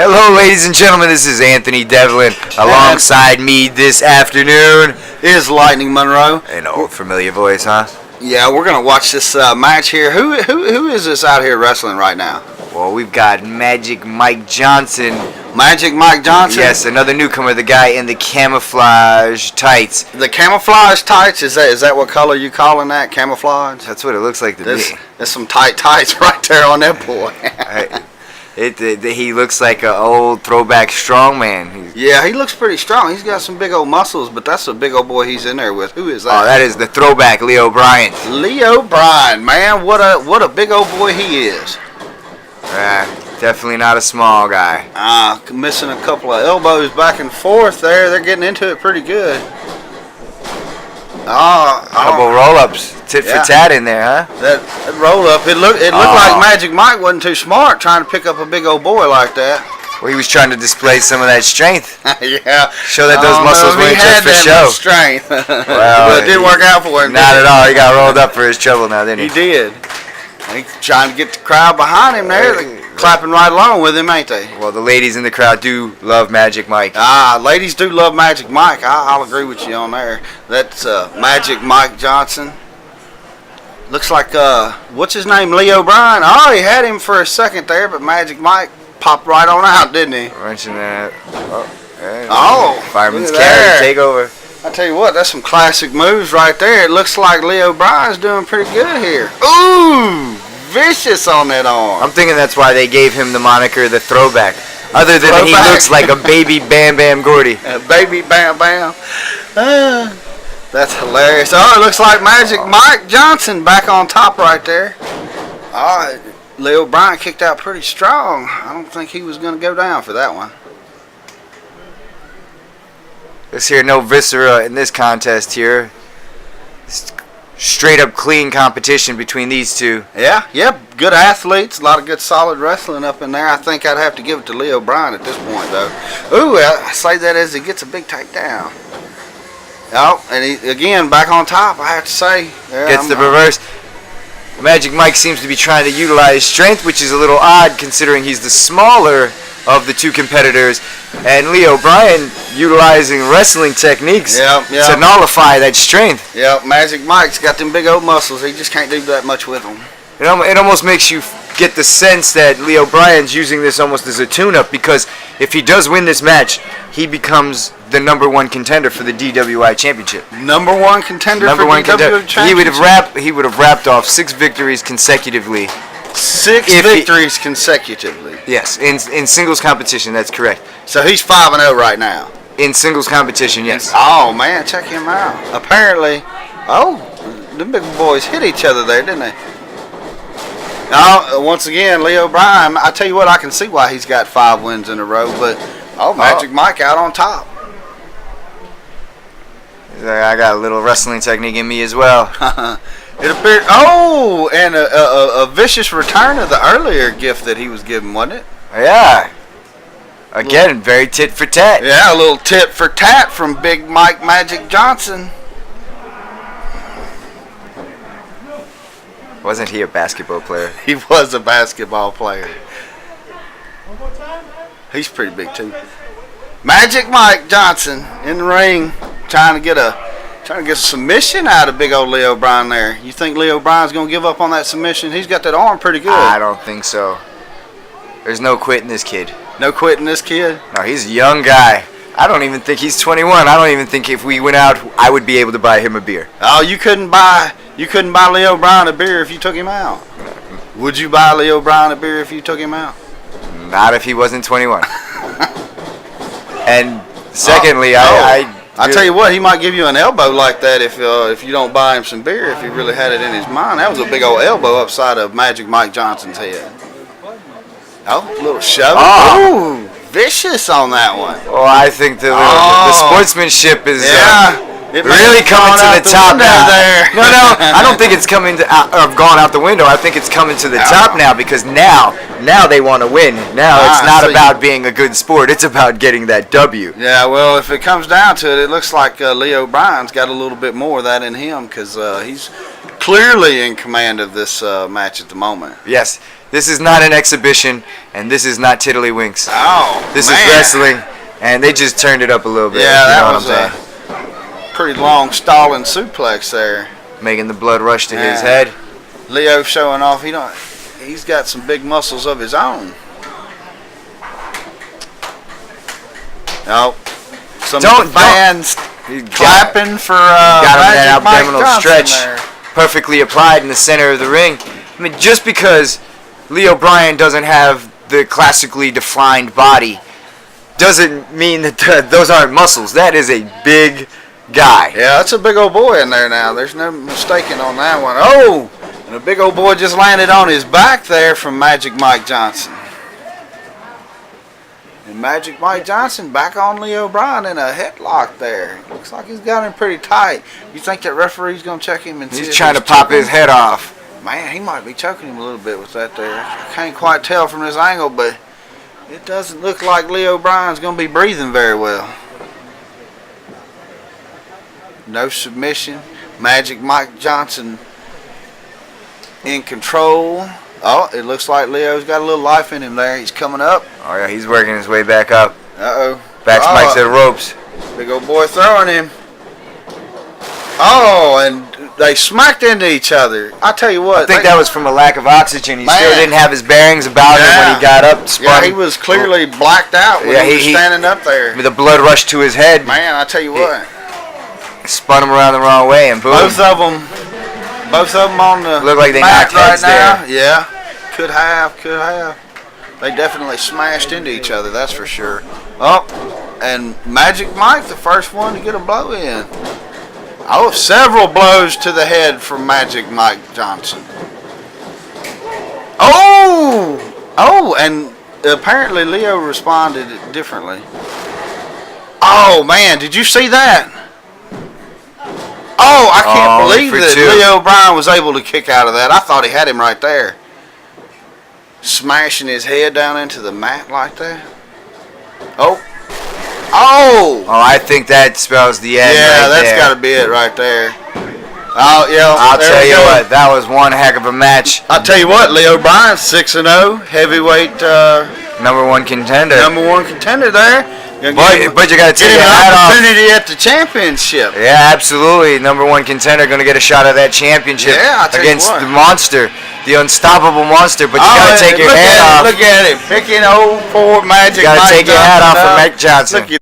Hello, ladies and gentlemen. This is Anthony Devlin. Alongside me this afternoon is Lightning Monroe. An old familiar voice, huh? Yeah, we're gonna watch this match here. Who is this out here wrestling right now? Well, we've got Magic Mike Johnson. Magic Mike Johnson? Yes, another newcomer, the guy in the camouflage tights. The camouflage tights? Is that what color you calling that? Camouflage? That's what it looks like to me. There's some tight tights right there on that boy. He looks like an old throwback strongman. Yeah, he looks pretty strong. He's got some big old muscles, but that's a big old boy he's in there with. Who is that? Oh, that is the throwback, Leo Brien. Leo Brien, man, what a big old boy he is. Definitely not a small guy. Missing a couple of elbows back and forth there. They're getting into it pretty good. Couple roll-ups, tit for tat in there, huh? That roll-up, it looked like Magic Mike wasn't too smart trying to pick up a big old boy like that. Well, he was trying to display some of that strength. Yeah. Show that those muscles weren't just for show. Strength. Well, but it didn't work out for him. Not at all. He got rolled up for his trouble now, didn't he? He did. He's trying to get the crowd behind him there. They're clapping right along with him, ain't they? Well, the ladies in the crowd do love Magic Mike. Ladies do love Magic Mike. I'll agree with you on there. That's Magic Mike Johnson. Looks like, what's his name, Leo Brien? Oh, he had him for a second there, but Magic Mike popped right on out, didn't he? Wrenching that. Fireman's carry, take over. I tell you what, that's some classic moves right there. It looks like Leo Brien's doing pretty good here. Ooh, vicious on that arm. I'm thinking that's why they gave him the moniker the Throwback. Other than he looks like a baby Bam Bam Gordy. Baby Bam Bam. That's hilarious. Oh, it looks like Magic Mike Johnson back on top right there. Leo Brien kicked out pretty strong. I don't think he was going to go down for that one. Let's hear no viscera in this contest here. Straight up clean competition between these two. Yeah, good athletes, a lot of good solid wrestling up in there. I think I'd have to give it to Leo Brien at this point, though. Ooh, I say that as he gets a big takedown. Oh, and he again back on top. I have to say, gets the reverse. Magic Mike seems to be trying to utilize strength, which is a little odd considering he's the smaller of the two competitors, and Leo Brien utilizing wrestling techniques to nullify that strength. Yeah, Magic Mike's got them big old muscles. He just can't do that much with them. It almost makes you get the sense that Leo Bryan's using this almost as a tune-up, because if he does win this match, he becomes the #1 contender for the DWI championship. #1 contender for the DWI championship? He would have wrapped off 6 victories consecutively. 6 victories consecutively. Yes, in singles competition, that's correct. So he's 5-0 right now. In singles competition, yes. Oh man, check him out. Apparently, the big boys hit each other there, didn't they? Now, once again, Leo Brien, I tell you what, I can see why he's got 5 wins in a row, but Magic Mike out on top. I got a little wrestling technique in me as well. It appeared. And a vicious return of the earlier gift that he was given, wasn't it? Yeah. Again, very tit for tat. Yeah, a little tit for tat from Big Mike Magic Johnson. Wasn't he a basketball player? He was a basketball player. He's pretty big too. Magic Mike Johnson in the ring, trying to get a submission out of big old Leo Brien there. You think Leo Brien's going to give up on that submission? He's got that arm pretty good. I don't think so. There's no quitting this kid. No quitting this kid? No, he's a young guy. I don't even think he's 21. I don't even think if we went out, I would be able to buy him a beer. Oh, you couldn't buy Leo Brien a beer if you took him out? Would you buy Leo Brien a beer if you took him out? Not if he wasn't 21. And secondly, I tell you what, he might give you an elbow like that if you don't buy him some beer, if he really had it in his mind. That was a big old elbow upside of Magic Mike Johnson's head. Oh, a little shove. Ooh, vicious on that one. Well, I think the sportsmanship is it really coming to the top now. There. No, I don't think it's coming to gone out the window. I think it's coming to the top now, because now they want to win. Now it's not about being a good sport. It's about getting that W. Yeah, well, if it comes down to it, it looks like Leo Brien's got a little bit more of that in him, because he's clearly in command of this match at the moment. Yes. This is not an exhibition, and this is not tiddlywinks. Oh, This man. is wrestling, and they just turned it up a little bit. Yeah, you know that was what I'm a pretty long stalling suplex there. making the blood rush to his Yeah. head. Leo showing off. He's got some big muscles of his own. Oh, some fans clapping for got him that Magic Mike abdominal Johnson stretch there. perfectly applied in the center of the ring. I mean, just because Leo Brien doesn't have the classically defined body doesn't mean that those aren't muscles. That is a big guy. Yeah, that's a big old boy in there now. There's no mistaking on that one. Oh, and a big old boy just landed on his back there from Magic Mike Johnson. And Magic Mike Johnson back on Leo Brien in a headlock there. Looks like he's got him pretty tight. You think that referee's going to check him and see He's if trying to pop choking his him? head off. Man, he might be choking him a little bit with that there. I can't quite tell from this angle, but it doesn't look like Leo Brien's going to be breathing very well. No submission. Magic Mike Johnson in control. Oh, it looks like Leo's got a little life in him there. He's coming up. Oh yeah, he's working his way back up. Uh-oh. Back to Mike's at the ropes. Big old boy throwing him. Oh, and they smacked into each other. I tell you what. I think that was from a lack of oxygen. He still Man. didn't have his bearings about him when he got up. Yeah, he was clearly blacked out when he was standing up there. With the blood rushed to his head. Man, I tell you what. Spun him around the wrong way and boom. Both of them on the Look like they mat knocked heads now. Yeah, could have. They definitely smashed into each other, that's for sure. Oh, and Magic Mike, the first one to get a blow in. Oh, several blows to the head from Magic Mike Johnson. Oh, and apparently Leo responded differently. Oh man, did you see that? Oh, I can't believe that Leo Brien was able to kick out of that. I thought he had him right there. Smashing his head down into the mat like that. Oh, I think that spells the end. yeah, right that's there. got to be it right there. Oh, yeah. I'll tell you what, that was one heck of a match. I'll tell you what, Leo Brien, 6-0, heavyweight Number one contender. number one contender there. But you got to take Get your him hat an off. opportunity at the championship. Yeah, absolutely. Number one contender going to get a shot at that championship Yeah, I'll tell you against what. the monster, the unstoppable monster. But you got to take your hat off. Look at him, picking old poor Magic You got to Mike take your hat Johnson off of up. Mike Johnson. Look at